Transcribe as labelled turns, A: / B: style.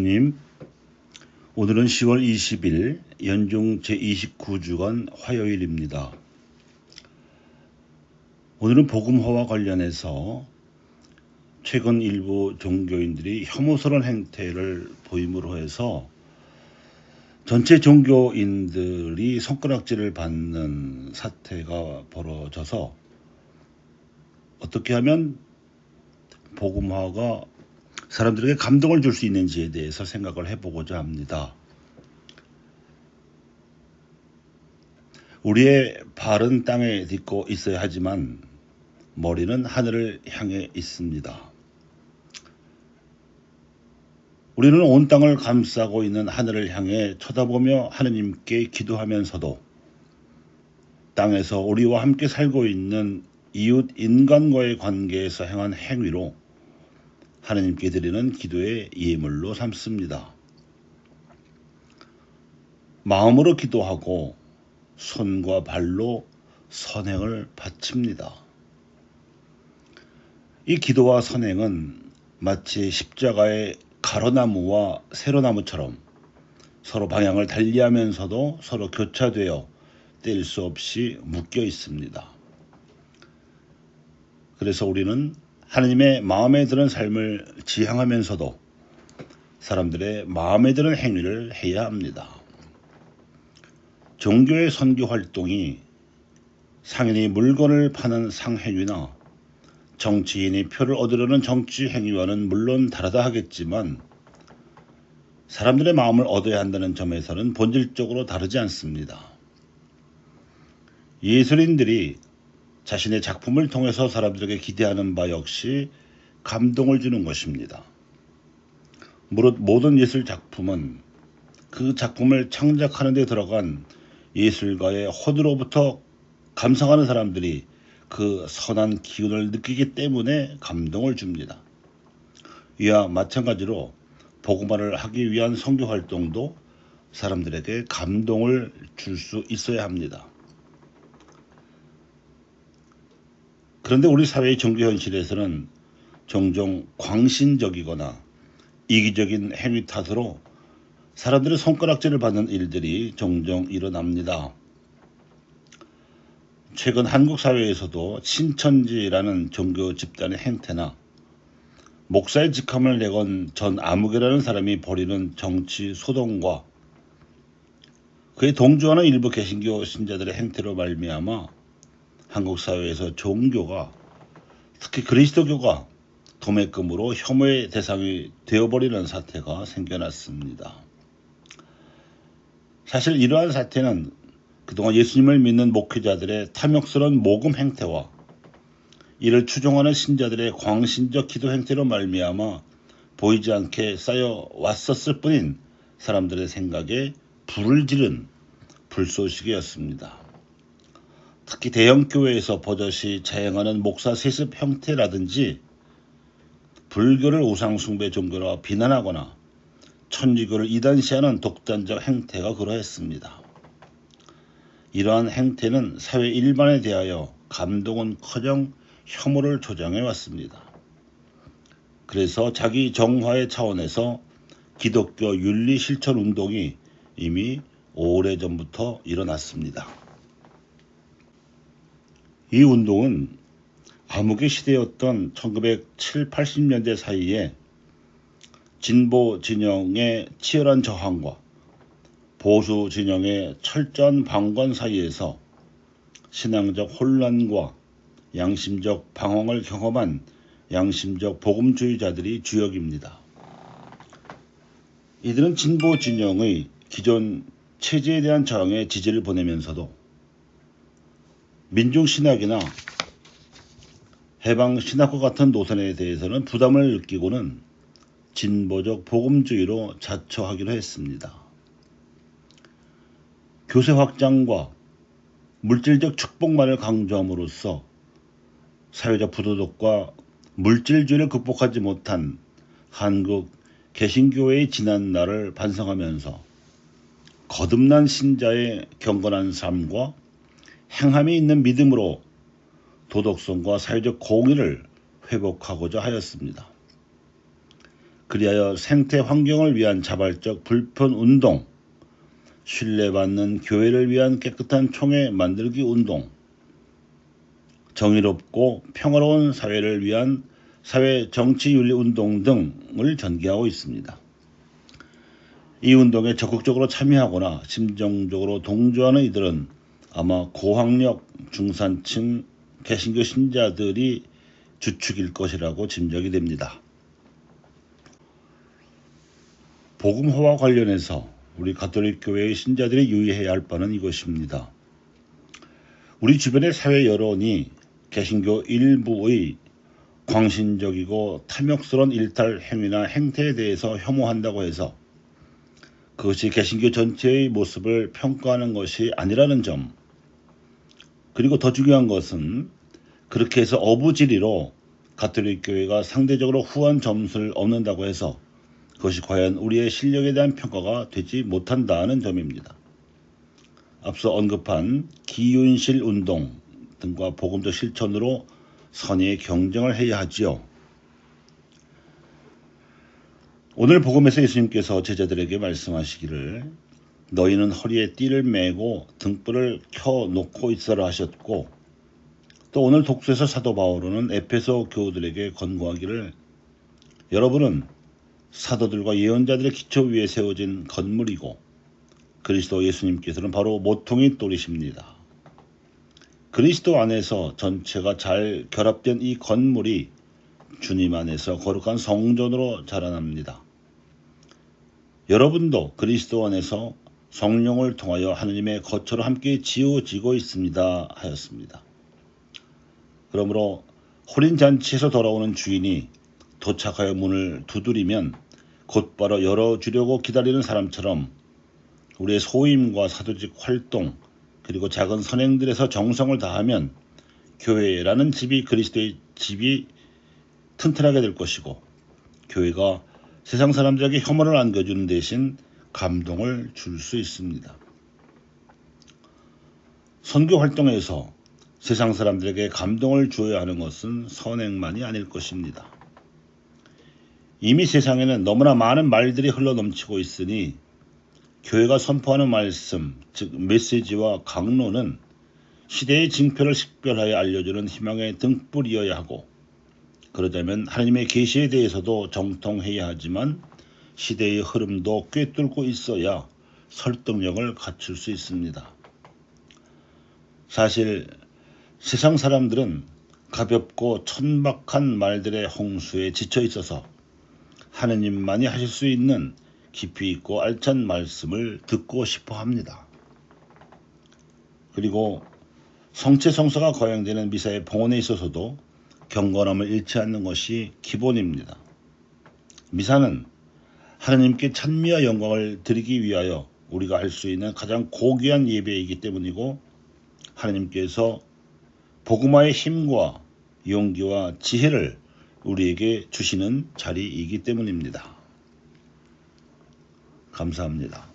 A: 예수님, 오늘은 10월 20일 연중 제29주간 화요일입니다. 오늘은 복음화와 관련해서 최근 일부 종교인들이 혐오스러운 행태를 보임으로 해서 전체 종교인들이 손가락질을 받는 사태가 벌어져서 어떻게 하면 복음화가 사람들에게 감동을 줄 수 있는지에 대해서 생각을 해보고자 합니다. 우리의 발은 땅에 딛고 있어야 하지만 머리는 하늘을 향해 있습니다. 우리는 온 땅을 감싸고 있는 하늘을 향해 쳐다보며 하느님께 기도하면서도 땅에서 우리와 함께 살고 있는 이웃 인간과의 관계에서 행한 행위로 하느님께 드리는 기도의 예물로 삼습니다. 마음으로 기도하고 손과 발로 선행을 바칩니다. 이 기도와 선행은 마치 십자가의 가로나무와 세로나무처럼 서로 방향을 달리하면서도 서로 교차되어 뗄 수 없이 묶여 있습니다. 그래서 우리는 하느님의 마음에 드는 삶을 지향하면서도 사람들의 마음에 드는 행위를 해야 합니다. 종교의 선교 활동이 상인이 물건을 파는 상행위나 정치인이 표를 얻으려는 정치 행위와는 물론 다르다 하겠지만 사람들의 마음을 얻어야 한다는 점에서는 본질적으로 다르지 않습니다. 예술인들이 자신의 작품을 통해서 사람들에게 기대하는 바 역시 감동을 주는 것입니다. 무릇 모든 예술 작품은 그 작품을 창작하는 데 들어간 예술가의 호드로부터 감상하는 사람들이 그 선한 기운을 느끼기 때문에 감동을 줍니다. 이와 마찬가지로 복음화를 하기 위한 선교 활동도 사람들에게 감동을 줄 수 있어야 합니다. 그런데 우리 사회의 종교 현실에서는 종종 광신적이거나 이기적인 행위 탓으로 사람들의 손가락질을 받는 일들이 종종 일어납니다. 최근 한국 사회에서도 신천지라는 종교 집단의 행태나 목사의 직함을 내건 전 아무개라는 사람이 벌이는 정치 소동과 그에 동조하는 일부 개신교 신자들의 행태로 말미암아 한국 사회에서 종교가, 특히 그리스도교가 도매금으로 혐오의 대상이 되어버리는 사태가 생겨났습니다. 사실 이러한 사태는 그동안 예수님을 믿는 목회자들의 탐욕스러운 모금 행태와 이를 추종하는 신자들의 광신적 기도 행태로 말미암아 보이지 않게 쌓여 왔었을 뿐인 사람들의 생각에 불을 지른 불쏘시개였습니다. 특히 대형 교회에서 버젓이 자행하는 목사 세습 형태라든지 불교를 우상숭배 종교라 비난하거나 천주교를 이단시하는 독단적 행태가 그러했습니다. 이러한 행태는 사회 일반에 대하여 감동은커녕 혐오를 조장해 왔습니다. 그래서 자기 정화의 차원에서 기독교 윤리 실천 운동이 이미 오래전부터 일어났습니다. 이 운동은 암흑의 시대였던 1970, 80년대 사이에 진보 진영의 치열한 저항과 보수 진영의 철저한 방관 사이에서 신앙적 혼란과 양심적 방황을 경험한 양심적 복음주의자들이 주역입니다. 이들은 진보 진영의 기존 체제에 대한 저항에 지지를 보내면서도 민중신학이나 해방신학과 같은 노선에 대해서는 부담을 느끼고는 진보적 복음주의로 자처하기로 했습니다. 교세 확장과 물질적 축복만을 강조함으로써 사회적 부도덕과 물질주의를 극복하지 못한 한국 개신교회의 지난 날을 반성하면서 거듭난 신자의 경건한 삶과 행함이 있는 믿음으로 도덕성과 사회적 공의를 회복하고자 하였습니다. 그리하여 생태 환경을 위한 자발적 불편 운동, 신뢰받는 교회를 위한 깨끗한 총회 만들기 운동, 정의롭고 평화로운 사회를 위한 사회 정치윤리 운동 등을 전개하고 있습니다. 이 운동에 적극적으로 참여하거나 심정적으로 동조하는 이들은 아마 고학력 중산층 개신교 신자들이 주축일 것이라고 짐작이 됩니다. 복음화와 관련해서 우리 가톨릭 교회의 신자들이 유의해야 할 바는 이것입니다. 우리 주변의 사회 여론이 개신교 일부의 광신적이고 탐욕스러운 일탈 행위나 행태에 대해서 혐오한다고 해서 그것이 개신교 전체의 모습을 평가하는 것이 아니라는 점, 그리고 더 중요한 것은 그렇게 해서 어부지리로 가톨릭 교회가 상대적으로 후한 점수를 얻는다고 해서 그것이 과연 우리의 실력에 대한 평가가 되지 못한다는 점입니다. 앞서 언급한 기윤실 운동 등과 복음적 실천으로 선의의 경쟁을 해야 하지요. 오늘 복음에서 예수님께서 제자들에게 말씀하시기를 너희는 허리에 띠를 매고 등불을 켜놓고 있어라 하셨고, 또 오늘 독서에서 사도 바울은 에베소 교우들에게 권고하기를 여러분은 사도들과 예언자들의 기초 위에 세워진 건물이고 그리스도 예수님께서는 바로 모퉁이 돌이십니다. 그리스도 안에서 전체가 잘 결합된 이 건물이 주님 안에서 거룩한 성전으로 자라납니다. 여러분도 그리스도 안에서 성령을 통하여 하느님의 거처로 함께 지어지고 있습니다 하였습니다. 그러므로 혼인잔치에서 돌아오는 주인이 도착하여 문을 두드리면 곧바로 열어주려고 기다리는 사람처럼 우리의 소임과 사도직 활동 그리고 작은 선행들에서 정성을 다하면 교회라는 집이 그리스도의 집이 튼튼하게 될 것이고 교회가 세상 사람들에게 혐오를 안겨주는 대신 감동을 줄 수 있습니다. 선교 활동에서 세상 사람들에게 감동을 주어야 하는 것은 선행만이 아닐 것입니다. 이미 세상에는 너무나 많은 말들이 흘러넘치고 있으니 교회가 선포하는 말씀, 즉 메시지와 강론은 시대의 징표를 식별하여 알려주는 희망의 등불이어야 하고, 그러자면 하나님의 계시에 대해서도 정통해야 하지만 시대의 흐름도 꿰뚫고 있어야 설득력을 갖출 수 있습니다. 사실 세상 사람들은 가볍고 천박한 말들의 홍수에 지쳐 있어서 하느님만이 하실 수 있는 깊이 있고 알찬 말씀을 듣고 싶어 합니다. 그리고 성체성사가 거행되는 미사의 봉헌에 있어서도 경건함을 잃지 않는 것이 기본입니다. 미사는 하느님께 찬미와 영광을 드리기 위하여 우리가 할 수 있는 가장 고귀한 예배이기 때문이고, 하느님께서 복음화의 힘과 용기와 지혜를 우리에게 주시는 자리이기 때문입니다. 감사합니다.